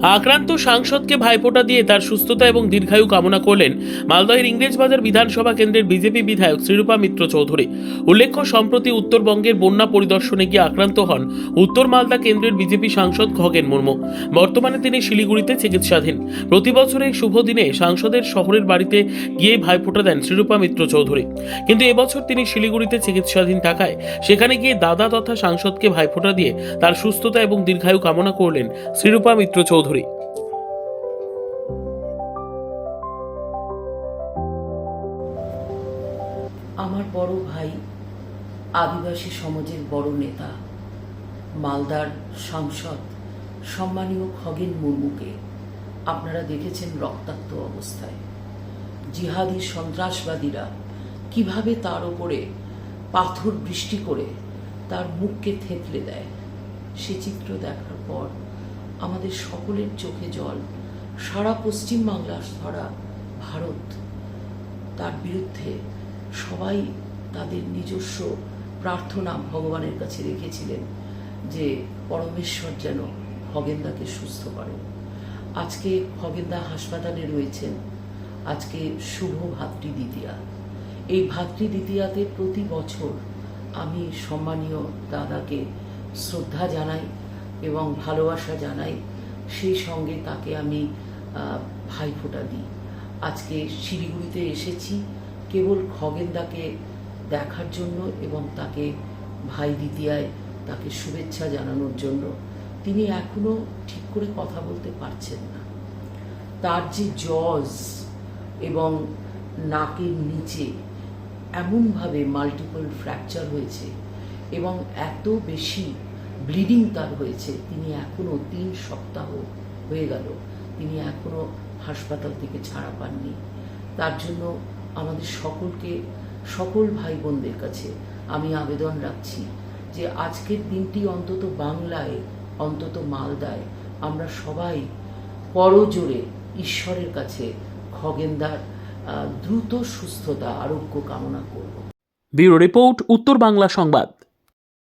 আক্রান্ত সাংসদকে ভাইফোঁটা দিয়ে তার সুস্থতা এবং দীর্ঘায়ু কামনা করলেন মালদহের ইংরেজবাজার বিধানসভা কেন্দ্রের বিজেপি বিধায়ক শ্রীরূপা মিত্র চৌধুরী। উল্লেখ্য, সম্প্রতি উত্তরবঙ্গের বন্যা পরিদর্শনে গিয়ে আক্রান্ত হন উত্তর মালদা কেন্দ্রের বিজেপি সাংসদ খগেন মুর্মু। বর্তমানে তিনি শিলিগুড়িতে চিকিৎসাধীন। প্রতি বছর এই শুভ দিনে সাংসদের শহরের বাড়িতে গিয়ে ভাইফোঁটা দেন শ্রীরূপা মিত্র চৌধুরী, কিন্তু এবছর তিনি শিলিগুড়িতে চিকিৎসাধীন থাকায় সেখানে গিয়ে দাদা তথা সাংসদকে ভাইফোঁটা দিয়ে তার সুস্থতা এবং দীর্ঘায়ু কামনা করলেন শ্রীরূপা মিত্র চৌধুরী। আমার বড় ভাই, আদিবাসী সমাজের বড় নেতা, মালদার সাংসদ সম্মানীয় খগেন মুর্মুকে আপনারা দেখেছেন রক্তাক্ত অবস্থায়। জিহাদি সন্ত্রাসবাদীরা কিভাবে তার ওপরে পাথর বৃষ্টি করে তার মুখকে থেতলে দেয়, সে চিত্র দেখার পর আমাদের সকলের চোখে জল। সারা পশ্চিমবাংলা, সারা ভারত তার বিরুদ্ধে সবাই তাদের নিজস্ব প্রার্থনা ভগবানের কাছে রেখেছিলেন যে পরমেশ্বর যেন খগেনদাকে সুস্থ করেন। আজকে খগেনদা হাসপাতালে রয়েছেন। আজকে শুভ ভাতৃদ্বিতীয়া। এই ভাতৃদ্বিতীয়াতে প্রতি বছর আমি সম্মানীয় দাদাকে শ্রদ্ধা জানাই এবং ভালোবাসা জানাই, সেই সঙ্গে তাকে আমি ভাইফোঁটা দিই। আজকে শিলিগুড়িতে এসেছি কেবল খগেনদাকে দেখার জন্য এবং তাকে ভাই দ্বিতীয়ায় তাকে শুভেচ্ছা জানানোর জন্য। তিনি এখনো ঠিক করে কথা বলতে পারছেন না। তার যে জজ এবং নাকের নিচে এমনভাবে মাল্টিপল ফ্র্যাকচার হয়েছে এবং এত বেশি ব্লিডিং তার হয়েছে, তিনি এখনো 3 সপ্তাহ হয়ে গেল, তিনি এখনো হাসপাতাল থেকে ছাড়া পাননি। তার জন্য আমাদের সকলকে, সকল ভাই বোনদের কাছে আমি আবেদন রাখছি যে আজকের দিনটি অন্তত বাংলায়, অন্তত মালদায় আমরা সবাই করজোড়ে ঈশ্বরের কাছে খগেনদার দ্রুত সুস্থতা, আরোগ্য কামনা করব। ব্যুরো রিপোর্ট, উত্তর বাংলা সংবাদ।